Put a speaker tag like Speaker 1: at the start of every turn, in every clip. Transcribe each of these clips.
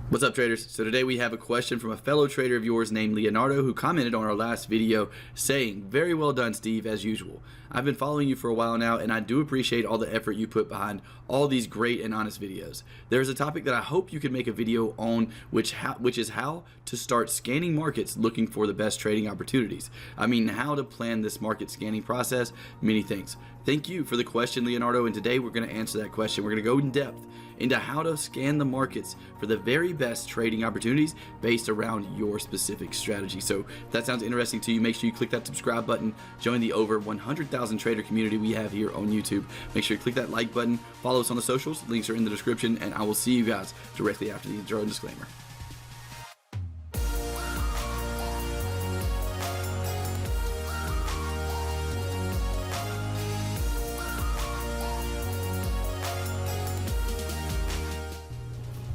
Speaker 1: What's up, traders? So today we have a question from a fellow trader of yours named Leonardo, who commented on our last video saying, "Very well done, Steve, as usual. I've been following you for a while now, and I do appreciate all the effort you put behind all these great and honest videos. There's a topic that I hope you could make a video on, which is how to start scanning markets looking for the best trading opportunities. I mean, how to plan this market scanning process, many things." Thank you for the question, Leonardo, and today we're going to answer that question. We're going to go in depth into how to scan the markets for the very best trading opportunities based around your specific strategy. So if that sounds interesting to you, make sure you click that subscribe button, join the over 100,000 trader community we have here on YouTube. Make sure you click that like button, follow us on the socials, links are in the description, and I will see you guys directly after the intro and disclaimer.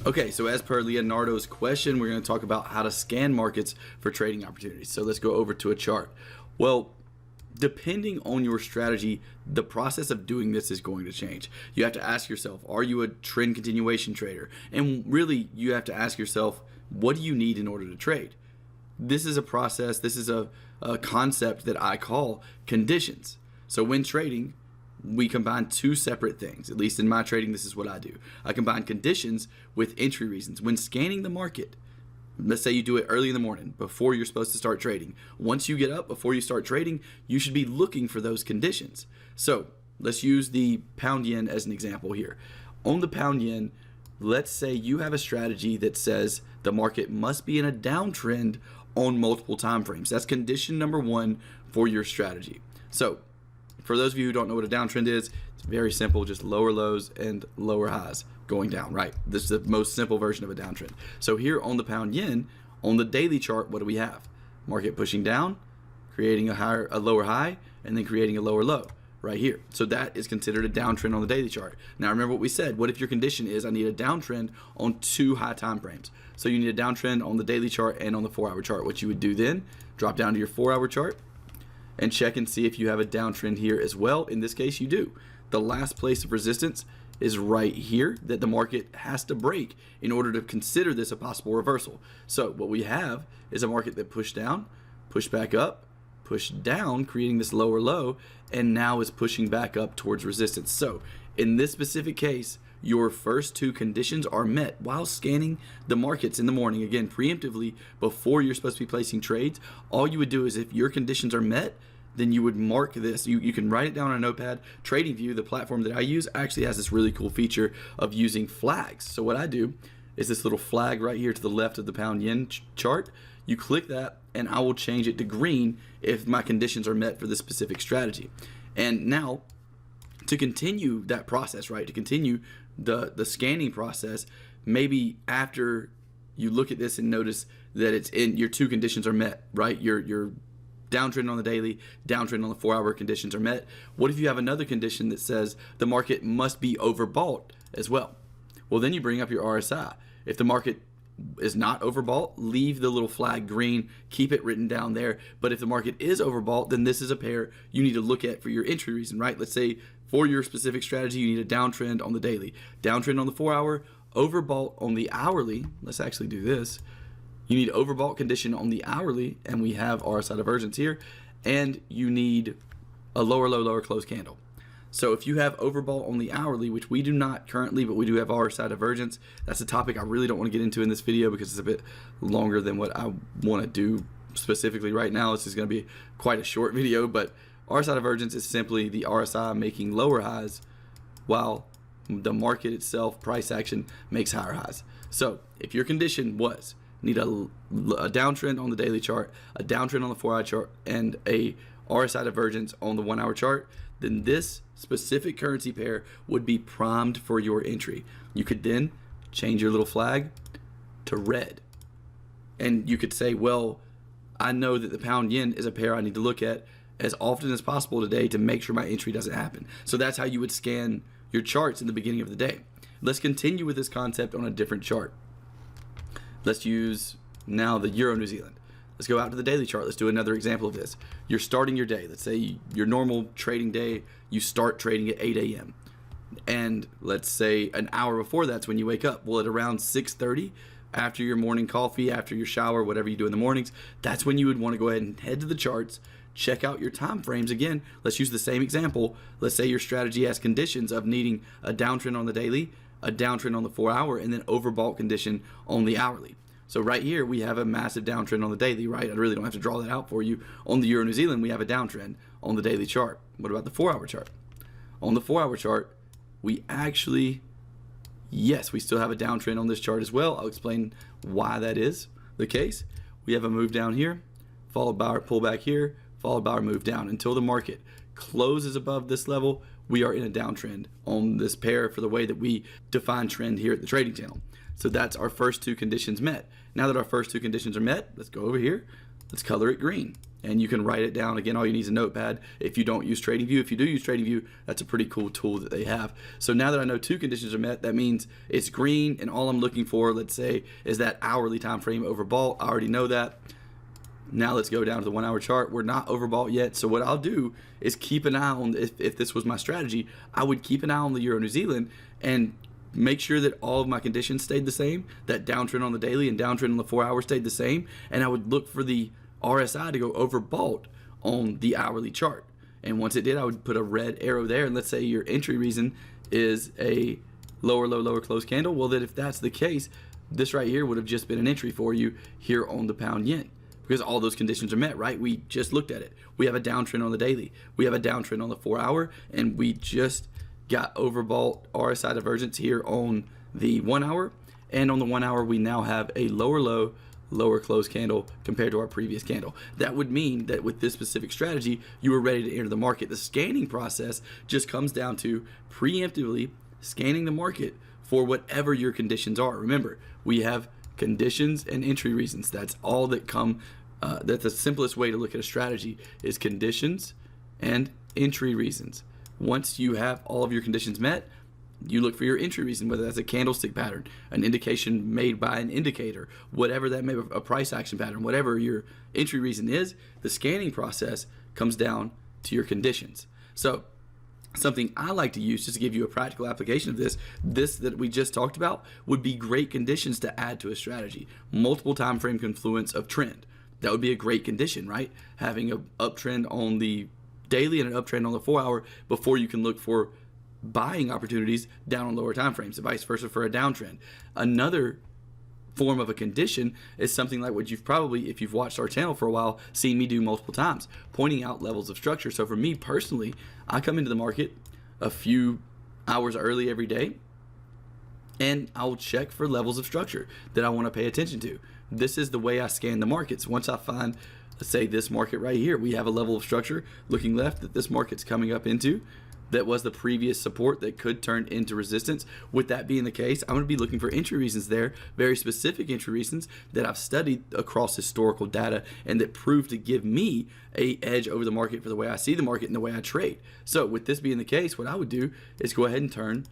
Speaker 1: Okay, so as per Leonardo's question, we're going to talk about how to scan markets for trading opportunities. So let's go over to a chart. Well, depending on your strategy, the process of doing this is going to change. You have to ask yourself, are you a trend continuation trader? And really, you have to ask yourself, what do you need in order to trade? This is a process, this is a concept that I call conditions. So when trading, we combine two separate things. At least in my trading, this is what I do. I combine conditions with entry reasons. When scanning the market, let's say you do it early in the morning before you're supposed to start trading. Once you get up, before you start trading, you should be looking for those conditions. So let's use the pound yen as an example here. On the pound yen, let's say you have a strategy that says the market must be in a downtrend on multiple time frames. That's condition number one for your strategy. So for those of you who don't know what a downtrend is, it's very simple, just lower lows and lower highs going down, right? This is the most simple version of a downtrend. So here on the pound yen, on the daily chart, what do we have? Market pushing down, creating a lower high, and then creating a lower low right here. So that is considered a downtrend on the daily chart. Now remember what we said. What if your condition is I need a downtrend on two high time frames? So you need a downtrend on the daily chart and on the 4-hour chart. What you would do then, drop down to your 4-hour chart, and check and see if you have a downtrend here as well. In this case, you do. The last place of resistance is right here that the market has to break in order to consider this a possible reversal. So what we have is a market that pushed down, pushed back up, pushed down, creating this lower low, and now is pushing back up towards resistance. So in this specific case, your first two conditions are met while scanning the markets in the morning. Again, preemptively, before you're supposed to be placing trades, all you would do is if your conditions are met, then you would mark this. You can write it down on a notepad. TradingView, the platform that I use, actually has this really cool feature of using flags. So what I do is this little flag right here to the left of the pound yen chart. You click that and I will change it to green if my conditions are met for this specific strategy. And now to continue that process, right, to continue the scanning process, maybe after you look at this and notice that it's in your two conditions are met, right? Your downtrend on the daily, downtrend on the 4-hour conditions are met. What if you have another condition that says the market must be overbought as well? Well, then you bring up your RSI. If the market is not overbought, leave the little flag green, keep it written down there. But if the market is overbought, then this is a pair you need to look at for your entry reason, right? Let's say for your specific strategy, you need a downtrend on the daily, downtrend on the 4-hour, overbought on the hourly. Let's actually do this. You need overbought condition on the hourly, and we have RSI divergence here, and you need a lower low, lower close candle. So if you have overbought on the hourly, which we do not currently, but we do have RSI divergence, that's a topic I really don't want to get into in this video because it's a bit longer than what I want to do specifically right now. This is going to be quite a short video, but RSI divergence is simply the RSI making lower highs while the market itself, price action, makes higher highs. So if your condition was need a downtrend on the daily chart, a downtrend on the 4-hour chart, and a RSI divergence on the 1-hour chart, then this specific currency pair would be primed for your entry. You could then change your little flag to red. And you could say, well, I know that the pound yen is a pair I need to look at as often as possible today to make sure my entry doesn't happen. So that's how you would scan your charts in the beginning of the day. Let's continue with this concept on a different chart. Let's use now the Euro New Zealand. Let's go out to the daily chart. Let's do another example of this. You're starting your day. Let's say your normal trading day, you start trading at 8 a.m. And let's say an hour before that's when you wake up. Well, at around 6:30, after your morning coffee, after your shower, whatever you do in the mornings, that's when you would want to go ahead and head to the charts, check out your time frames. Again, let's use the same example. Let's say your strategy has conditions of needing a downtrend on the daily, a downtrend on the 4-hour, and then overbought condition on the hourly. So right here, we have a massive downtrend on the daily, right? I really don't have to draw that out for you. On the Euro New Zealand, we have a downtrend on the daily chart. What about the 4-hour chart? On the 4-hour chart, we actually, yes, we still have a downtrend on this chart as well. I'll explain why that is the case. We have a move down here, followed by our pullback here, followed by our move down until the market closes above this level. We are in a downtrend on this pair for the way that we define trend here at the trading channel. So that's our first two conditions met. Now that our first two conditions are met, let's go over here. Let's color it green. And you can write it down. Again, all you need is a notepad if you don't use TradingView. If you do use TradingView, that's a pretty cool tool that they have. So now that I know two conditions are met, that means it's green, and all I'm looking for, let's say, is that hourly time frame overbought. I already know that. Now let's go down to the 1-hour chart. We're not overbought yet. So what I'll do is keep an eye on, if this was my strategy, I would keep an eye on the Euro New Zealand and make sure that all of my conditions stayed the same, that downtrend on the daily and downtrend on the 4-hour stayed the same, and I would look for the RSI to go overbought on the hourly chart. And once it did, I would put a red arrow there, and let's say your entry reason is a lower low, lower close candle. Well, then if that's the case, this right here would have just been an entry for you here on the pound yen, because all those conditions are met, right? We just looked at it. We have a downtrend on the daily. We have a downtrend on the 4-hour, and we just got overbought RSI divergence here on the 1-hour. And on the 1-hour, we now have a lower low, lower close candle compared to our previous candle. That would mean that with this specific strategy, you were ready to enter the market. The scanning process just comes down to preemptively scanning the market for whatever your conditions are. Remember, we have conditions and entry reasons. That's all that come. That's the simplest way to look at a strategy is conditions and entry reasons. Once you have all of your conditions met, you look for your entry reason, whether that's a candlestick pattern, an indication made by an indicator, whatever that may be, a price action pattern, whatever your entry reason is, the scanning process comes down to your conditions. So something I like to use just to give you a practical application of this that we just talked about would be great conditions to add to a strategy. Multiple time frame confluence of trend. That would be a great condition, right? Having an uptrend on the daily and an uptrend on the 4-hour before you can look for buying opportunities down on lower time frames, and vice versa for a downtrend. Another form of a condition is something like what you've probably, if you've watched our channel for a while, seen me do multiple times, pointing out levels of structure. So for me personally, I come into the market a few hours early every day, and I'll check for levels of structure that I want to pay attention to. This is the way I scan the markets. Once I find, let's say this market right here, we have a level of structure looking left that this market's coming up into. That was the previous support that could turn into resistance. With that being the case, I'm going to be looking for entry reasons there, very specific entry reasons that I've studied across historical data and that prove to give me an edge over the market for the way I see the market and the way I trade. So with this being the case, what I would do is go ahead and turn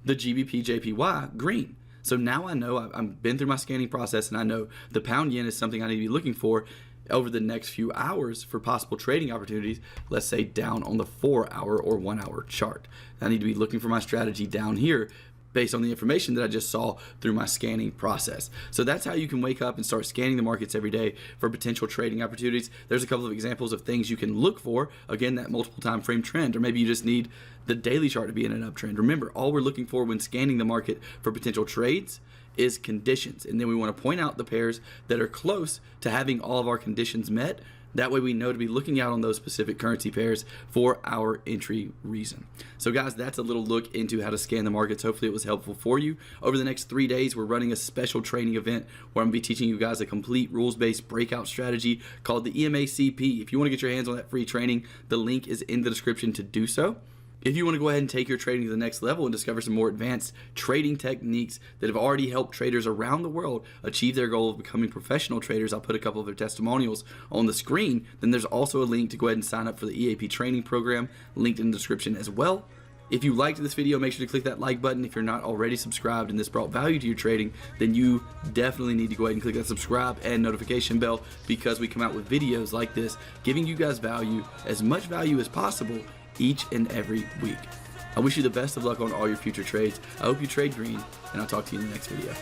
Speaker 1: the GBP JPY green. So now I know I've been through my scanning process and I know the pound yen is something I need to be looking for over the next few hours for possible trading opportunities, let's say down on the 4-hour or 1-hour chart. I need to be looking for my strategy down here based on the information that I just saw through my scanning process. So that's how you can wake up and start scanning the markets every day for potential trading opportunities. There's a couple of examples of things you can look for. Again, that multiple time frame trend, or maybe you just need the daily chart to be in an uptrend. Remember, all we're looking for when scanning the market for potential trades is conditions, and then we want to point out the pairs that are close to having all of our conditions met. That way we know to be looking out on those specific currency pairs for our entry reason. So guys, that's a little look into how to scan the markets. Hopefully it was helpful for you. Over the next 3 days, we're running a special training event where I'm going to be teaching you guys a complete rules-based breakout strategy called the EMACP. If you want to get your hands on that free training, the link is in the description to do so. If you want to go ahead and take your trading to the next level and discover some more advanced trading techniques that have already helped traders around the world achieve their goal of becoming professional traders, I'll put a couple of their testimonials on the screen. Then there's also a link to go ahead and sign up for the EAP Training Program, linked in the description as well. If you liked this video, make sure to click that like button. If you're not already subscribed and this brought value to your trading, then you definitely need to go ahead and click that subscribe and notification bell, because we come out with videos like this, giving you guys value, as much value as possible, each and every week. I wish you the best of luck on all your future trades. I hope you trade green, and I'll talk to you in the next video.